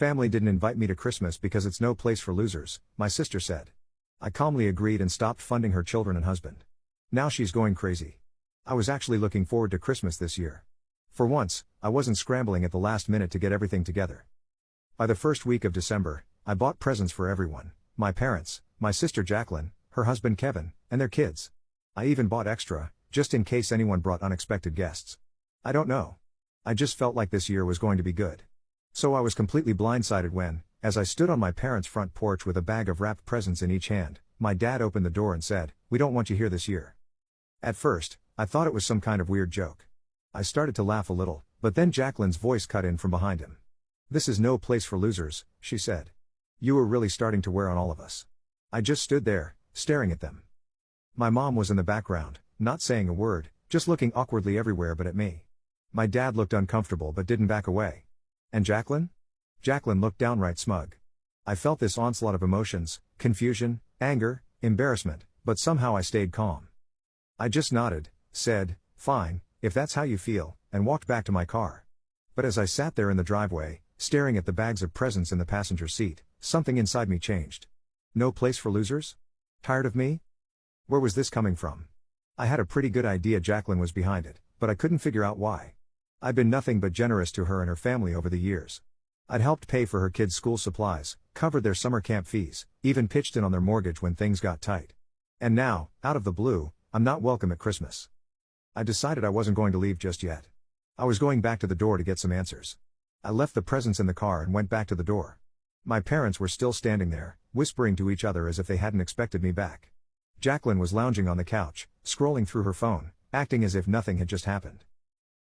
Family didn't invite me to Christmas because it's no place for losers, my sister said. I calmly agreed and stopped funding her children and husband. Now she's going crazy. I was actually looking forward to Christmas this year. For once, I wasn't scrambling at the last minute to get everything together. By the first week of December, I bought presents for everyone: my parents, my sister Jacqueline, her husband Kevin, and their kids. I even bought extra, just in case anyone brought unexpected guests. I don't know. I just felt like this year was going to be good. So I was completely blindsided when, as I stood on my parents' front porch with a bag of wrapped presents in each hand, my dad opened the door and said, "We don't want you here this year." At first, I thought it was some kind of weird joke. I started to laugh a little, but then Jacqueline's voice cut in from behind him. "This is no place for losers," she said. "You were really starting to wear on all of us." I just stood there, staring at them. My mom was in the background, not saying a word, just looking awkwardly everywhere but at me. My dad looked uncomfortable but didn't back away. And Jacqueline? Jacqueline looked downright smug. I felt this onslaught of emotions: confusion, anger, embarrassment, but somehow I stayed calm. I just nodded, said, "Fine, if that's how you feel," and walked back to my car. But as I sat there in the driveway, staring at the bags of presents in the passenger seat, something inside me changed. No place for losers? Tired of me? Where was this coming from? I had a pretty good idea Jacqueline was behind it, but I couldn't figure out why. I'd been nothing but generous to her and her family over the years. I'd helped pay for her kids' school supplies, covered their summer camp fees, even pitched in on their mortgage when things got tight. And now, out of the blue, I'm not welcome at Christmas. I decided I wasn't going to leave just yet. I was going back to the door to get some answers. I left the presents in the car and went back to the door. My parents were still standing there, whispering to each other as if they hadn't expected me back. Jacqueline was lounging on the couch, scrolling through her phone, acting as if nothing had just happened.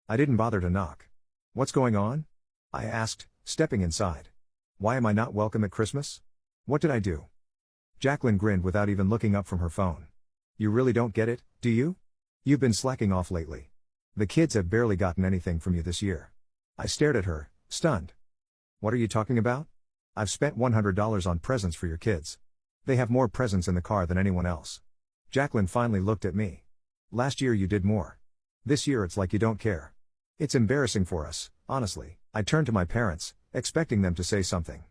I didn't bother to knock. "What's going on?" I asked, stepping inside. "Why am I not welcome at Christmas? What did I do?" Jacqueline grinned without even looking up from her phone. "You really don't get it, do you? You've been slacking off lately. The kids have barely gotten anything from you this year." I stared at her, stunned. "What are you talking about? I've spent $100 on presents for your kids. They have more presents in the car than anyone else." Jacqueline finally looked at me. "Last year you did more. This year it's like you don't care. It's embarrassing for us, honestly." I turned to my parents, expecting them to say something.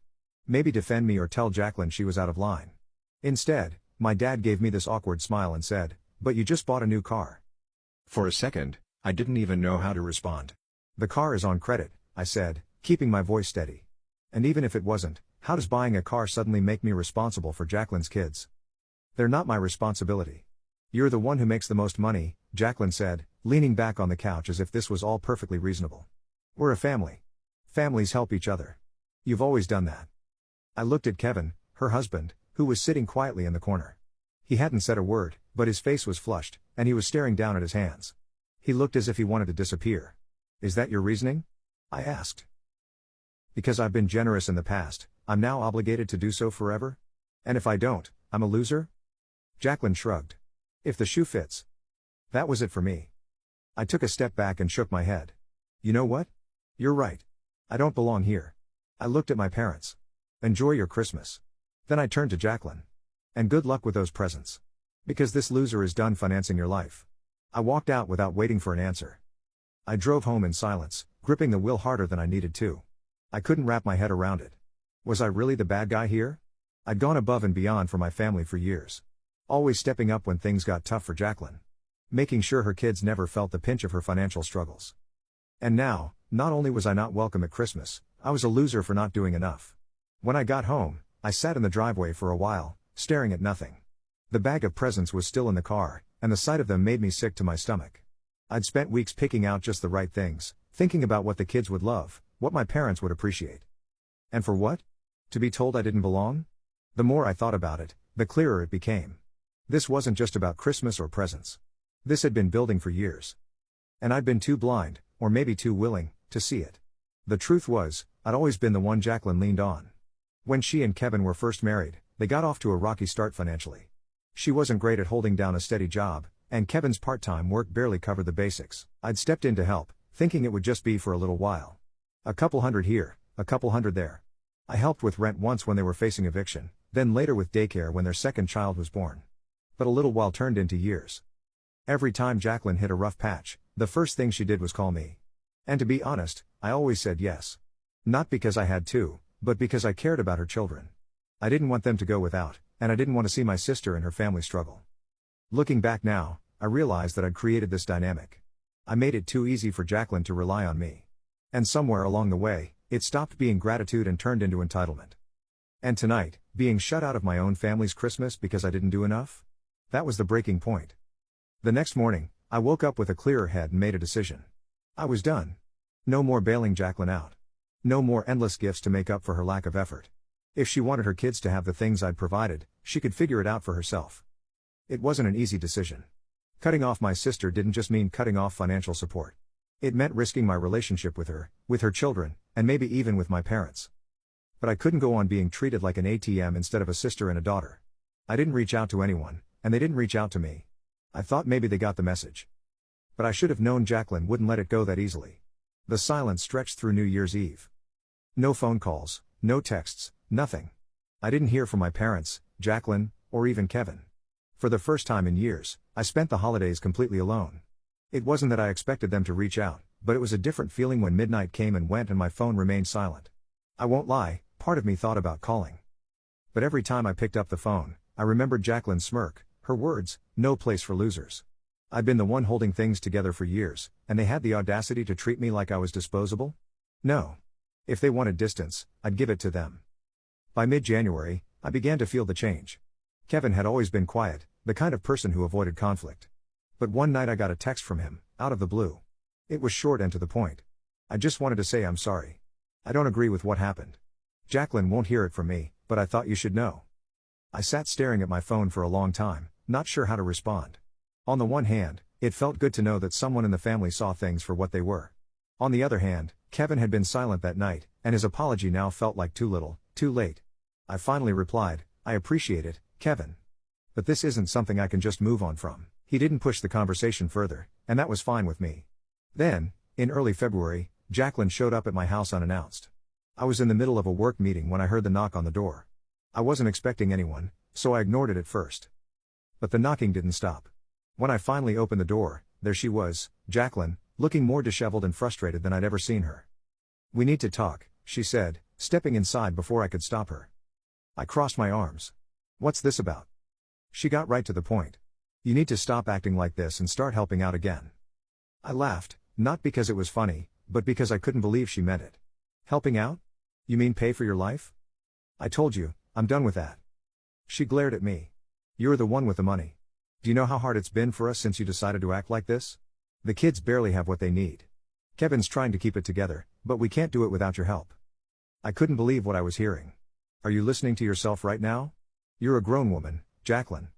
Maybe defend me or tell Jacqueline she was out of line. Instead, my dad gave me this awkward smile and said, "But you just bought a new car." For a second, I didn't even know how to respond. "The car is on credit," I said, keeping my voice steady. "And even if it wasn't, how does buying a car suddenly make me responsible for Jacqueline's kids?" "They're not my responsibility." "You're the one who makes the most money," Jacqueline said, leaning back on the couch as if this was all perfectly reasonable. "We're a family. Families help each other. You've always done that." I looked at Kevin, her husband, who was sitting quietly in the corner. He hadn't said a word, but his face was flushed, and he was staring down at his hands. He looked as if he wanted to disappear. "Is that your reasoning?" I asked. "Because I've been generous in the past, I'm now obligated to do so forever? And if I don't, I'm a loser?" Jacqueline shrugged. "If the shoe fits." That was it for me. I took a step back and shook my head. "You know what? You're right. I don't belong here." I looked at my parents. "Enjoy your Christmas." Then I turned to Jacqueline. "And good luck with those presents. Because this loser is done financing your life." I walked out without waiting for an answer. I drove home in silence, gripping the wheel harder than I needed to. I couldn't wrap my head around it. Was I really the bad guy here? I'd gone above and beyond for my family for years. Always stepping up when things got tough for Jacqueline. Making sure her kids never felt the pinch of her financial struggles. And now, not only was I not welcome at Christmas, I was a loser for not doing enough. When I got home, I sat in the driveway for a while, staring at nothing. The bag of presents was still in the car, and the sight of them made me sick to my stomach. I'd spent weeks picking out just the right things, thinking about what the kids would love, what my parents would appreciate. And for what? To be told I didn't belong? The more I thought about it, the clearer it became. This wasn't just about Christmas or presents. This had been building for years. And I'd been too blind, or maybe too willing, to see it. The truth was, I'd always been the one Jacqueline leaned on. When she and Kevin were first married, they got off to a rocky start financially. She wasn't great at holding down a steady job, and Kevin's part-time work barely covered the basics. I'd stepped in to help, thinking it would just be for a little while. A couple hundred here, a couple hundred there. I helped with rent once when they were facing eviction, then later with daycare when their second child was born. But a little while turned into years. Every time Jacqueline hit a rough patch, the first thing she did was call me. And to be honest, I always said yes. Not because I had to, but because I cared about her children. I didn't want them to go without, and I didn't want to see my sister and her family struggle. Looking back now, I realized that I'd created this dynamic. I made it too easy for Jacqueline to rely on me. And somewhere along the way, it stopped being gratitude and turned into entitlement. And tonight, being shut out of my own family's Christmas because I didn't do enough? That was the breaking point. The next morning, I woke up with a clearer head and made a decision. I was done. No more bailing Jacqueline out. No more endless gifts to make up for her lack of effort. If she wanted her kids to have the things I'd provided, she could figure it out for herself. It wasn't an easy decision. Cutting off my sister didn't just mean cutting off financial support. It meant risking my relationship with her children, and maybe even with my parents. But I couldn't go on being treated like an ATM instead of a sister and a daughter. I didn't reach out to anyone, and they didn't reach out to me. I thought maybe they got the message. But I should have known Jacqueline wouldn't let it go that easily. The silence stretched through New Year's Eve. No phone calls, no texts, nothing. I didn't hear from my parents, Jacqueline, or even Kevin. For the first time in years, I spent the holidays completely alone. It wasn't that I expected them to reach out, but it was a different feeling when midnight came and went and my phone remained silent. I won't lie, part of me thought about calling. But every time I picked up the phone, I remembered Jacqueline's smirk, her words, "No place for losers." I'd been the one holding things together for years, and they had the audacity to treat me like I was disposable? No. If they wanted distance, I'd give it to them. By mid-January, I began to feel the change. Kevin had always been quiet, the kind of person who avoided conflict. But one night I got a text from him, out of the blue. It was short and to the point. I just wanted to say I'm sorry. I don't agree with what happened. Jacqueline won't hear it from me, but I thought you should know. I sat staring at my phone for a long time, not sure how to respond. On the one hand, it felt good to know that someone in the family saw things for what they were. On the other hand, Kevin had been silent that night, and his apology now felt like too little, too late. I finally replied, "I appreciate it, Kevin. But this isn't something I can just move on from." He didn't push the conversation further, and that was fine with me. Then, in early February, Jacqueline showed up at my house unannounced. I was in the middle of a work meeting when I heard the knock on the door. I wasn't expecting anyone, so I ignored it at first. But the knocking didn't stop. When I finally opened the door, there she was, Jacqueline, looking more disheveled and frustrated than I'd ever seen her. "We need to talk," she said, stepping inside before I could stop her. I crossed my arms. "What's this about?" She got right to the point. "You need to stop acting like this and start helping out again." I laughed, not because it was funny, but because I couldn't believe she meant it. "Helping out? You mean pay for your life?" "I told you, I'm done with that." She glared at me. "You're the one with the money. Do you know how hard it's been for us since you decided to act like this? The kids barely have what they need. Kevin's trying to keep it together, but we can't do it without your help." I couldn't believe what I was hearing. "Are you listening to yourself right now? You're a grown woman, Jacqueline.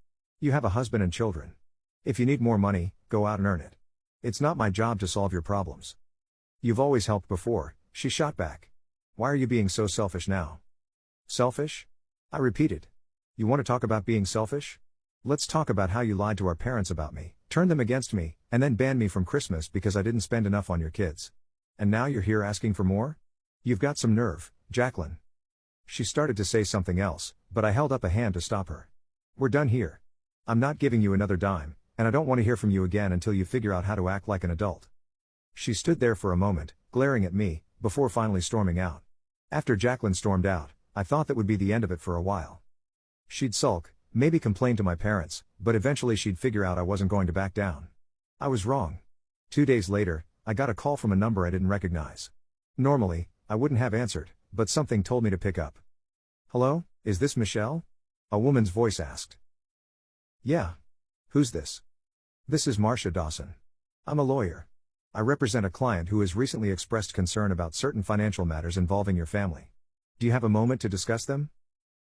You have a husband and children. If you need more money, go out and earn it. It's not my job to solve your problems." "You've always helped before," she shot back. "Why are you being so selfish now?" "Selfish?" I repeated. "You want to talk about being selfish? Let's talk about how you lied to our parents about me, turned them against me, and then banned me from Christmas because I didn't spend enough on your kids. And now you're here asking for more? You've got some nerve, Jacqueline." She started to say something else, but I held up a hand to stop her. "We're done here. I'm not giving you another dime, and I don't want to hear from you again until you figure out how to act like an adult." She stood there for a moment, glaring at me, before finally storming out. After Jacqueline stormed out, I thought that would be the end of it for a while. She'd sulk, maybe complain to my parents, but eventually she'd figure out I wasn't going to back down. I was wrong. 2 days later, I got a call from a number I didn't recognize. Normally, I wouldn't have answered, but something told me to pick up. "Hello, is this Michelle?" a woman's voice asked. "Yeah. Who's this?" "This is Marcia Dawson. I'm a lawyer. I represent a client who has recently expressed concern about certain financial matters involving your family. Do you have a moment to discuss them?"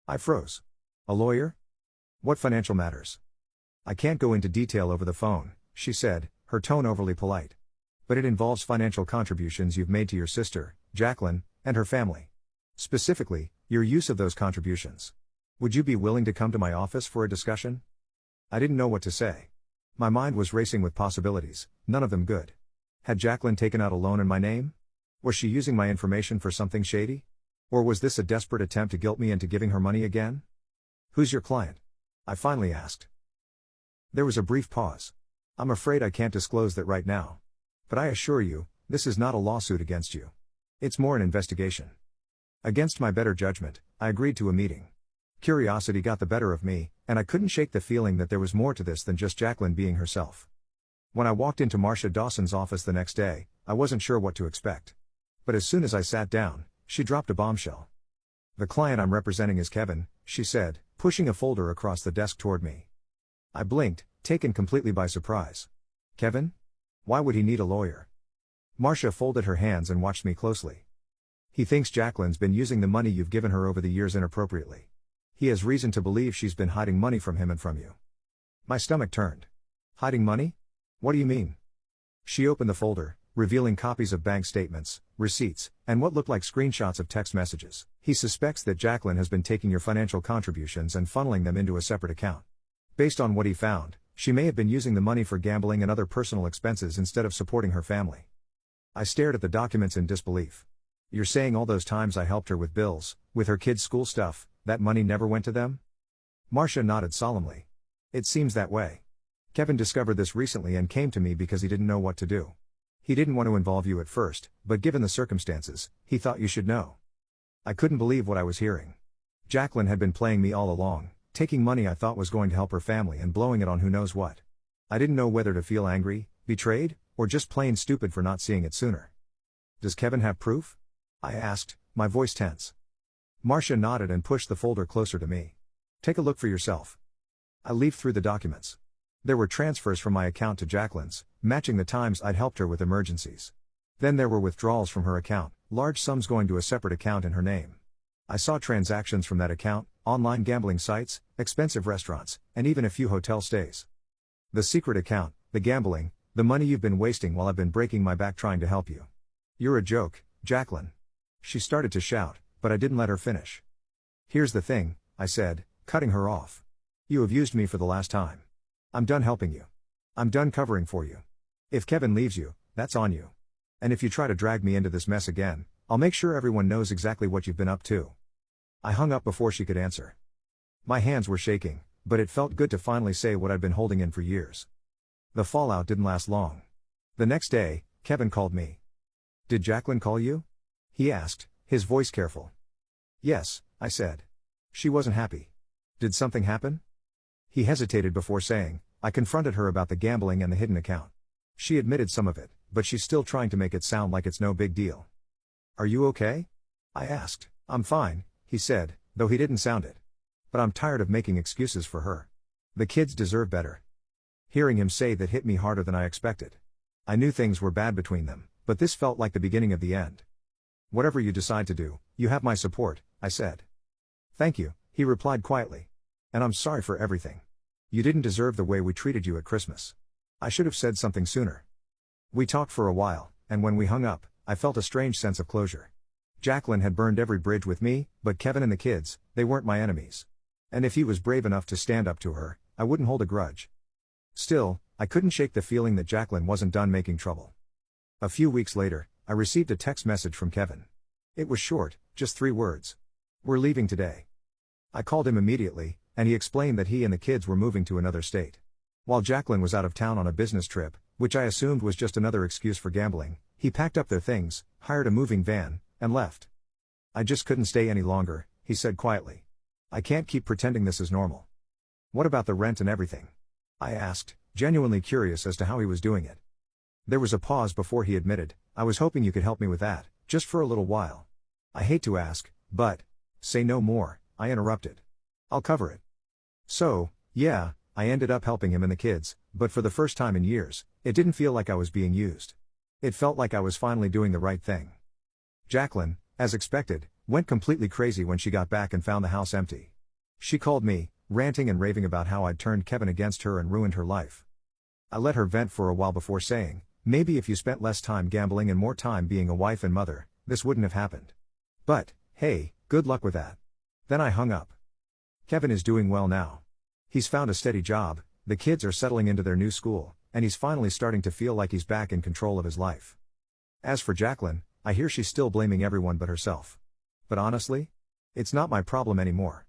I froze. "A lawyer? What financial matters?" "I can't go into detail over the phone," she said, her tone overly polite. "But it involves financial contributions you've made to your sister, Jacqueline, and her family. Specifically, your use of those contributions. Would you be willing to come to my office for a discussion?" I didn't know what to say. My mind was racing with possibilities, none of them good. Had Jacqueline taken out a loan in my name? Was she using my information for something shady? Or was this a desperate attempt to guilt me into giving her money again? "Who's your client?" I finally asked. There was a brief pause. "I'm afraid I can't disclose that right now. But I assure you, this is not a lawsuit against you. It's more an investigation." Against my better judgment, I agreed to a meeting. Curiosity got the better of me, and I couldn't shake the feeling that there was more to this than just Jacqueline being herself. When I walked into Marcia Dawson's office the next day, I wasn't sure what to expect. But as soon as I sat down, she dropped a bombshell. "The client I'm representing is Kevin," she said, pushing a folder across the desk toward me. I blinked, taken completely by surprise. "Kevin? Why would he need a lawyer?" Marcia folded her hands and watched me closely. "He thinks Jacqueline's been using the money you've given her over the years inappropriately. He has reason to believe she's been hiding money from him and from you." My stomach turned. "Hiding money? What do you mean?" She opened the folder, revealing copies of bank statements, receipts, and what looked like screenshots of text messages. "He suspects that Jacqueline has been taking your financial contributions and funneling them into a separate account. Based on what he found, she may have been using the money for gambling and other personal expenses instead of supporting her family." I stared at the documents in disbelief. "You're saying all those times I helped her with bills, with her kids' school stuff, that money never went to them?" Marcia nodded solemnly. "It seems that way. Kevin discovered this recently and came to me because he didn't know what to do. He didn't want to involve you at first, but given the circumstances, he thought you should know." I couldn't believe what I was hearing. Jacqueline had been playing me all along, taking money I thought was going to help her family and blowing it on who knows what. I didn't know whether to feel angry, betrayed, or just plain stupid for not seeing it sooner. "Does Kevin have proof?" I asked, my voice tense. Marcia nodded and pushed the folder closer to me. "Take a look for yourself." I leafed through the documents. There were transfers from my account to Jacqueline's, matching the times I'd helped her with emergencies. Then there were withdrawals from her account, large sums going to a separate account in her name. I saw transactions from that account, online gambling sites, expensive restaurants, and even a few hotel stays. "The secret account, the gambling, the money you've been wasting while I've been breaking my back trying to help you. You're a joke, Jacqueline." She started to shout, but I didn't let her finish. "Here's the thing," I said, cutting her off. "You have used me for the last time. I'm done helping you. I'm done covering for you. If Kevin leaves you, that's on you. And if you try to drag me into this mess again, I'll make sure everyone knows exactly what you've been up to." I hung up before she could answer. My hands were shaking, but it felt good to finally say what I'd been holding in for years. The fallout didn't last long. The next day, Kevin called me. "Did Jacqueline call you?" he asked, his voice careful. "Yes," I said. "She wasn't happy." "Did something happen?" He hesitated before saying, "I confronted her about the gambling and the hidden account. She admitted some of it, but she's still trying to make it sound like it's no big deal." "Are you okay?" I asked. "I'm fine," he said, though he didn't sound it. "But I'm tired of making excuses for her. The kids deserve better." Hearing him say that hit me harder than I expected. I knew things were bad between them, but this felt like the beginning of the end. "Whatever you decide to do, you have my support," I said. "Thank you," he replied quietly. "And I'm sorry for everything. You didn't deserve the way we treated you at Christmas. I should have said something sooner." We talked for a while, and when we hung up, I felt a strange sense of closure. Jacqueline had burned every bridge with me, but Kevin and the kids, they weren't my enemies. And if he was brave enough to stand up to her, I wouldn't hold a grudge. Still, I couldn't shake the feeling that Jacqueline wasn't done making trouble. A few weeks later, I received a text message from Kevin. It was short, just 3 words. "We're leaving today." I called him immediately, and he explained that he and the kids were moving to another state. While Jacqueline was out of town on a business trip, which I assumed was just another excuse for gambling, he packed up their things, hired a moving van, and left. "I just couldn't stay any longer," he said quietly. "I can't keep pretending this is normal." "What about the rent and everything?" I asked, genuinely curious as to how he was doing it. There was a pause before he admitted, "I was hoping you could help me with that, just for a little while." I hate to ask, but... "Say no more," I interrupted. "I'll cover it." So, yeah, I ended up helping him and the kids, but for the first time in years, it didn't feel like I was being used. It felt like I was finally doing the right thing. Jacqueline, as expected, went completely crazy when she got back and found the house empty. She called me, ranting and raving about how I'd turned Kevin against her and ruined her life. I let her vent for a while before saying, "Maybe if you spent less time gambling and more time being a wife and mother, this wouldn't have happened. But, hey, good luck with that." Then I hung up. Kevin is doing well now. He's found a steady job, the kids are settling into their new school, and he's finally starting to feel like he's back in control of his life. As for Jacqueline, I hear she's still blaming everyone but herself. But honestly, it's not my problem anymore.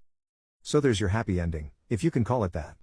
So there's your happy ending, if you can call it that.